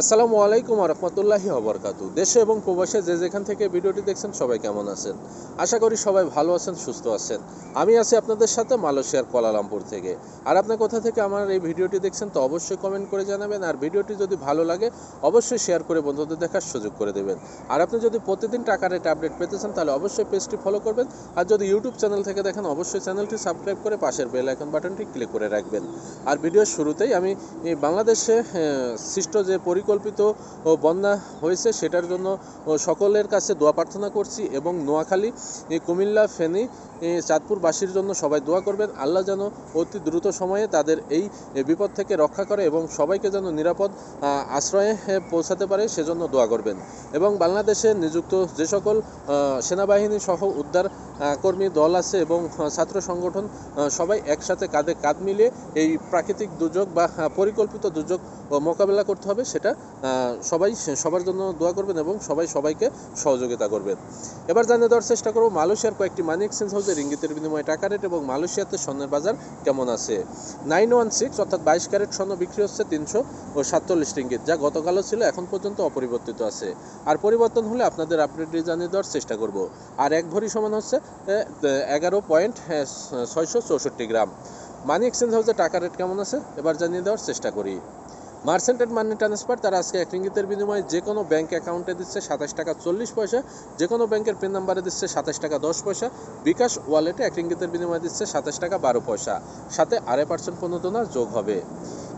আসসালামু আলাইকুম ওয়া রাহমাতুল্লাহি ওয়া বারাকাতুহু। দেশে এবং প্রবাসে যে যেখান থেকে ভিডিওটি দেখছেন সবাই কেমন আছেন? আশা করি সবাই ভালো আছেন, সুস্থ আছেন। আমি আছি আপনাদের সাথে মালয়েশিয়ার কুয়ালালামপুর থেকে। আর আপনি কোথা থেকে আমার এই ভিডিওটি দেখছেন তো অবশ্যই কমেন্ট করে জানাবেন। আর ভিডিওটি যদি ভালো লাগে অবশ্যই শেয়ার করে বন্ধুদের দেখার সুযোগ করে দেবেন। আর আপনি যদি প্রতিদিন টাকা রেট আপডেট পেতে চান তাহলে অবশ্যই পেজটি ফলো করবেন। আর যদি ইউটিউব চ্যানেল থেকে দেখেন অবশ্যই চ্যানেলটি সাবস্ক্রাইব করে পাশের বেল আইকন বাটনটি ক্লিক করে রাখবেন। আর ভিডিওর শুরুতেই আমি এই বাংলাদেশে সৃষ্ট যে পরিকল্পিত বন্যা হয়েছে সেটার জন্য সকলের কাছে দোয়া প্রার্থনা করছি এবং নোয়াখালী, কুমিল্লা, ফেনী, চাঁদপুরবাসীর জন্য সবাই দোয়া করবেন। আল্লাহ যেন অতি দ্রুত সময়ে তাদের এই বিপদ থেকে রক্ষা করে এবং সবাইকে যেন নিরাপদ আশ্রয়ে পৌঁছাতে পারে সেজন্য দোয়া করবেন। এবং বাংলাদেশে নিযুক্ত যে সকল সেনাবাহিনী সহ উদ্ধার কর্মী দল আছে এবং ছাত্র সংগঠন সবাই একসাথে কাঁধে কাঁধ মিলিয়ে এই প্রাকৃতিক দুর্যোগ বা পরিকল্পিত দুর্যোগ মোকাবেলা করতে হবে সেটা সবাই সবার জন্য দোয়া করবেন এবং সবাই সবাইকে সহযোগিতা করবেন। এবার জানিয়ে দেওয়ার চেষ্টা করব মালয়েশিয়ার কয়েকটি মানি এক্সচেঞ্জ হাউসের রিঙ্গিতের বিনিময়ে টাকা রেট এবং মালয়েশিয়াতে স্বর্ণের বাজার কেমন আছে। 916 অর্থাৎ 22 ক্যারেট স্বর্ণ বিক্রি হচ্ছে 347 রিঙ্গিত, যা গতকালও ছিল, এখন পর্যন্ত অপরিবর্তিত আছে। আর পরিবর্তন হলে আপনাদের আপডেটটি জানিয়ে দেওয়ার চেষ্টা করব। আর এক ভরি সমান হচ্ছে 11.664 গ্রাম। মানি এক্সচেঞ্জ হাউসে টাকা রেট কেমন আছে এবার জানিয়ে দেওয়ার চেষ্টা করি। মার্চেন্টেড মানি ট্রান্সফার তারা আজকে এক রিঙ্গিতের বিনিময়ে যে কোনো ব্যাঙ্ক অ্যাকাউন্টে দিচ্ছে 27 টাকা 40 পয়সা, যে কোনো ব্যাংকের পিন নাম্বারে দিচ্ছে 27 টাকা 10 পয়সা, বিকাশ ওয়ালেটে এক রিঙ্গিতের বিনিময়ে দিচ্ছে 27 টাকা 12 পয়সা, সাথে 2.5% প্রণোদনা যোগ হবে।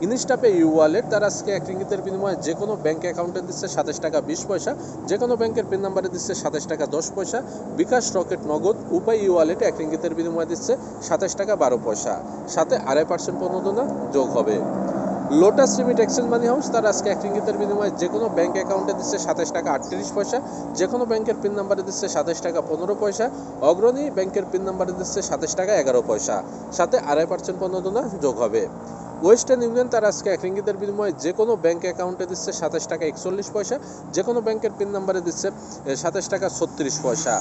ইনস্টাপে ইউ ওয়ালেট তারা আজকে এক রিঙ্গিতের বিনিময়ে যে কোনো ব্যাঙ্ক অ্যাকাউন্টে দিচ্ছে 27 টাকা 20 পয়সা, যে কোনো ব্যাংকের পিন নাম্বারে দিচ্ছে 27 টাকা 10 পয়সা, বিকাশ রকেট নগদ উপায় ইউ ওয়ালেটে এক রিঙ্গিতের বিনিময়ে দিচ্ছে 27 টাকা 12 পয়সা, সাথে 2.5% প্রণোদনা যোগ হবে। লোটাস রিমিট এক্সচেঞ্জ মানি হাউস তারা আজকে এক রিঙ্গিতের বিনিময়ে যে কোনো ব্যাঙ্ক অ্যাকাউন্টে দিচ্ছে 27 টাকা 38 পয়সা, যে কোনো ব্যাংকের পিন নাম্বারে দিচ্ছে 27 টাকা 15 পয়সা, অগ্রণী ব্যাংকের পিন নাম্বারে দিচ্ছে 27 টাকা 11 পয়সা, সাথে 2.5% প্রণোদনা যোগ হবে। ওয়েস্টার্ন ইউনিয়ন তারা আজকে এক রিঙ্গিতের বিনিময়ে যে কোনো ব্যাঙ্ক অ্যাকাউন্টে দিচ্ছে 27 টাকা 41 পয়সা, যে কোনো ব্যাংকের পিন নাম্বারে দিচ্ছে 27 টাকা 36 পয়সা।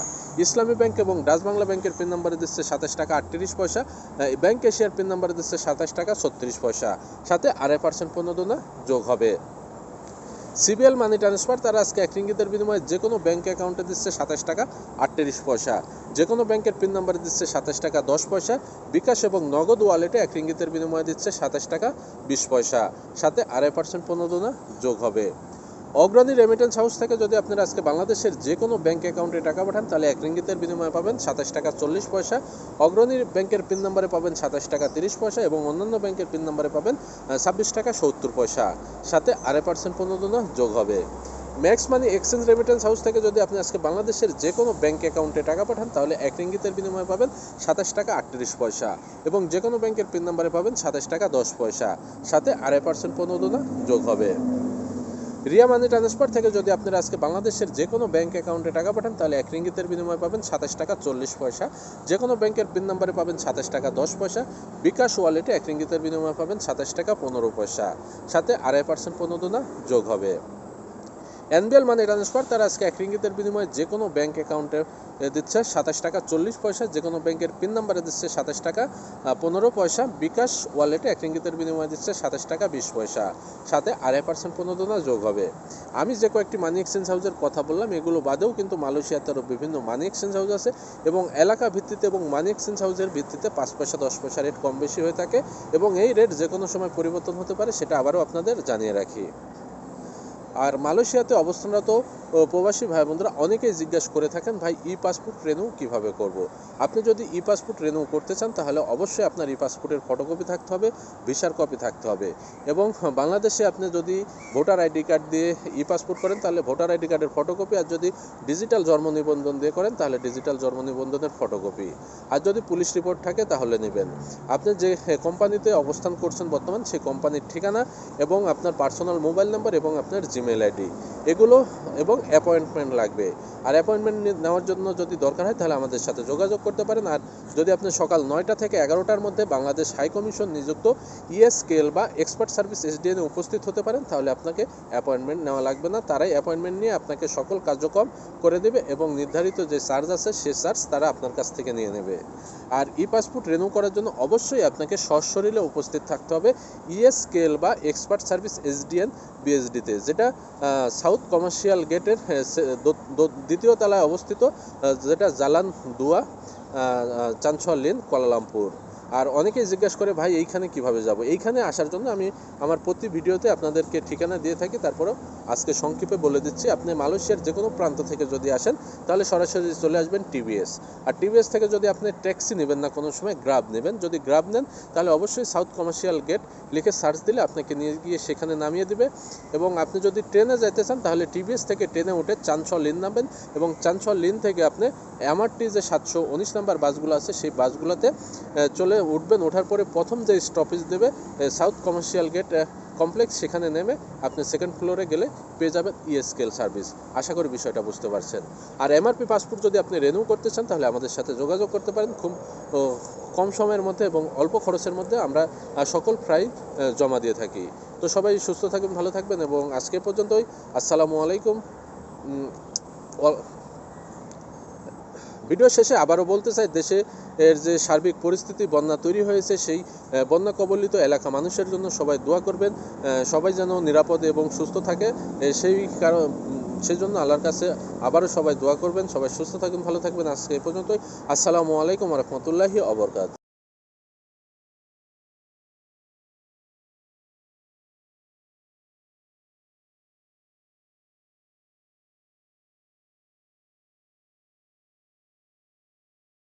ইসলামী ব্যাংক এবং ডাচ বাংলা ব্যাংকের পিন নাম্বারে দিচ্ছে 27 টাকা 38 পয়সা, ব্যাংক এশিয়ার পিন নাম্বারে দিচ্ছে 27 টাকা 36 পয়সা, সাথে 2.5% প্রণোদনা যোগ হবে। সিবিএল মানি ট্রান্সফার তারা আজকে এক রিঙ্গিতের বিনিময়ে যে কোনো ব্যাঙ্ক অ্যাকাউন্টে দিচ্ছে 27 টাকা 38 পয়সা, যে কোনো ব্যাংকের পিন নাম্বারে দিচ্ছে 27 টাকা 10 পয়সা, বিকাশ এবং নগদ ওয়ালেটে এক রিঙ্গিতের বিনিময়ে দিচ্ছে 27 টাকা 20 পয়সা, সাথে 2.5% প্রণোদনা যোগ হবে। অগ্রণী রেমিটেন্স হাউস থেকে যদি আপনারা আজকে বাংলাদেশের যে কোনো ব্যাঙ্ক অ্যাকাউন্টে টাকা পাঠান তাহলে এক রিঙ্গিতের বিনিময়ে পাবেন 27 টাকা 40 পয়সা, অগ্রণী ব্যাংকের পিন নাম্বারে পাবেন 27 টাকা 30 পয়সা এবং অন্যান্য ব্যাংকের পিন নাম্বারে পাবেন 26 টাকা 70 পয়সা, সাথে 2.5% প্রণোদনা যোগ হবে। Max money exchange remittance house থেকে যদি আপনি আজকে বাংলাদেশের যে কোনো ব্যাঙ্ক অ্যাকাউন্টে টাকা পাঠান তাহলে এক রিঙ্গিতের বিনিময়ে পাবেন 27 টাকা 38 পয়সা এবং যে কোনো ব্যাংকের পিন নাম্বারে পাবেন 27 টাকা 10 পয়সা, সাথে 2.5% প্রণোদনা যোগ হবে। রিয়া মানি ট্রান্সফার থেকে যদি আপনারা আজকে বাংলাদেশের যে কোনো ব্যাঙ্ক অ্যাকাউন্টে টাকা পাঠান তাহলে এক রিঙ্গিতের বিনিময়ে পাবেন 27 টাকা 40 পয়সা, যে কোনো ব্যাংকের পিন নাম্বারে পাবেন 27 টাকা 10 পয়সা, বিকাশ ওয়ালেটে এক রিঙ্গিতের বিনিময়ে পাবেন 27 টাকা 15 পয়সা, সাথে 2.5% প্রণোদনা যোগ হবে। এনবিএল মানি ট্রান্সফার তারা আজকে এক রিঙ্গিতের বিনিময়ে যে কোনো ব্যাঙ্ক অ্যাকাউন্টে দিচ্ছে 27 টাকা 40 পয়সা, যে কোনো ব্যাংকের পিন নাম্বারে দিচ্ছে 27 টাকা 15 পয়সা, বিকাশ ওয়ালেটে এক রিঙ্গিতের বিনিময়ে দিচ্ছে 27 টাকা 20 পয়সা, সাথে 2.5% প্রণোদনা যোগ হবে। আমি যে কয়েকটি মানি এক্সচেঞ্জ হাউসের কথা বললাম এগুলো বাদেও কিন্তু মালয়েশিয়াতে আরও বিভিন্ন মানি এক্সচেঞ্জ হাউস আছে এবং এলাকা ভিত্তিতে এবং মানি এক্সচেঞ্জ হাউসের ভিত্তিতে 5 পয়সা 10 পয়সা রেট কম বেশি হয়ে থাকে এবং এই রেট যে কোনো সময় পরিবর্তন হতে পারে সেটা আবারও আপনাদের জানিয়ে রাখি। আর মালয়েশিয়াতে অবস্থানরত প্রবাসী ভাই বোনরা অনেকেই জিজ্ঞাসা করে থাকেন, ভাই ই পাসপোর্ট রিনিউ কীভাবে করব। আপনি যদি ই পাসপোর্ট রিনিউ করতে চান তাহলে অবশ্যই আপনার ই পাসপোর্টের ফটোকপি থাকতে হবে, ভিসার কপি থাকতে হবে এবং বাংলাদেশে আপনি যদি ভোটার আইডি কার্ড দিয়ে ই পাসপোর্ট করেন তাহলে ভোটার আইডি কার্ডের ফটোকপি, আর যদি ডিজিটাল জন্ম নিবন্ধন দিয়ে করেন তাহলে ডিজিটাল জন্ম নিবন্ধনের ফটোকপি, আর যদি পুলিশ রিপোর্ট থাকে তাহলে নেবেন। আপনি যে কোম্পানিতে অবস্থান করছেন বর্তমান সেই কোম্পানির ঠিকানা এবং আপনার পার্সোনাল মোবাইল নাম্বার এবং আপনার জিমেল ইমেল আইডি এগুলো এবং অ্যাপয়েন্টমেন্ট লাগবে। আর অ্যাপয়েন্টমেন্ট নেওয়ার জন্য যদি দরকার হয় তাহলে আমাদের সাথে যোগাযোগ করতে পারেন। আর যদি আপনি সকাল 9টা থেকে 11টার মধ্যে বাংলাদেশ হাই কমিশন নিযুক্ত ইএসকেএল বা এক্সপার্ট সার্ভিস এসডিএনে উপস্থিত হতে পারেন, তাহলে আপনাকে অ্যাপয়েন্টমেন্ট নেওয়া লাগবে না। তারাই অ্যাপয়েন্টমেন্ট নিয়ে আপনাকে সকল কার্যক্রম করে দেবে এবং নির্ধারিত যে চার্জ আছে সে চার্জ তারা আপনার কাছ থেকে নিয়ে নেবে। আর ই পাসপোর্ট রিনিউ করার জন্য অবশ্যই আপনাকে সশরীরে উপস্থিত থাকতে হবে ইএসকেএল বা এক্সপার্ট সার্ভিস এসডিএন বিএসডিতে, যেটা সাউথ কমার্শিয়াল গেটের দ্বিতীয় তলায় অবস্থিত, যেটা জালান দুয়া চানছল লেন কুয়ালালামপুর। আর অনেকেই জিজ্ঞাসা করে ভাই এইখানে কিভাবে যাব। এইখানে আসার জন্য আমি আমার প্রতি ভিডিওতে আপনাদেরকে ঠিকানা দিয়ে থাকি, তারপরেও আজকে সংক্ষেপে বলে দিচ্ছি। আপনি মালয়েশিয়ার যে কোনো প্রান্ত থেকে যদি আসেন তাহলে সরাসরি চলে আসবেন টিভিএস। আর টিভিএস থেকে যদি আপনি ট্যাক্সি নেবেন না, কোনো সময় গ্রাব নেবেন, যদি গ্রাব নেন তাহলে অবশ্যই সাউথ কমার্শিয়াল গেট লিখে সার্চ দিলে আপনাকে নিয়ে গিয়ে সেখানে নামিয়ে দিবে। এবং আপনি যদি ট্রেনে যাইতে চান তাহলে টিভিএস থেকে ট্রেনে উঠে চানছল লেন নামবেন এবং চানছল লেন থেকে আপনি এমআরটি যে 719 নাম্বার বাসগুলো আছে সেই বাসগুলোতে চলে উঠবেন। ওঠার পরে প্রথম যে স্টপেজ দেবে সাউথ কমার্শিয়াল গেট কমপ্লেক্স, সেখানে নেমে আপনি সেকেন্ড ফ্লোরে গেলে পেয়ে যাবেন ইএসকেএল সার্ভিস। আশা করি বিষয়টা বুঝতে পারছেন। আর এমআরপি পাসপোর্ট যদি আপনি রিনিউ করতে চান তাহলে আমাদের সাথে যোগাযোগ করতে পারেন। খুব কম সময়ের মধ্যে এবং অল্প খরচের মধ্যে আমরা সকল ফাইল জমা দিয়ে থাকি। তো সবাই সুস্থ থাকবেন, ভালো থাকবেন এবং আজকে পর্যন্তই। আসসালামু আলাইকুম। ভিডিও শেষে আবারও বলতে চাই, দেশে এর যে সার্বিক পরিস্থিতি, বন্যা তৈরি হয়েছে, সেই বন্যা কবলিত এলাকা মানুষের জন্য সবাই দোয়া করবেন, সবাই যেন নিরাপদে এবং সুস্থ থাকে। সেই জন্য আল্লাহর কাছে আবারও সবাই দোয়া করবেন। সবাই সুস্থ থাকবেন, ভালো থাকবেন। আজকে এই পর্যন্তই। আসসালামু আলাইকুম ওয়া রাহমাতুল্লাহি ওয়া বারাকাতুহু।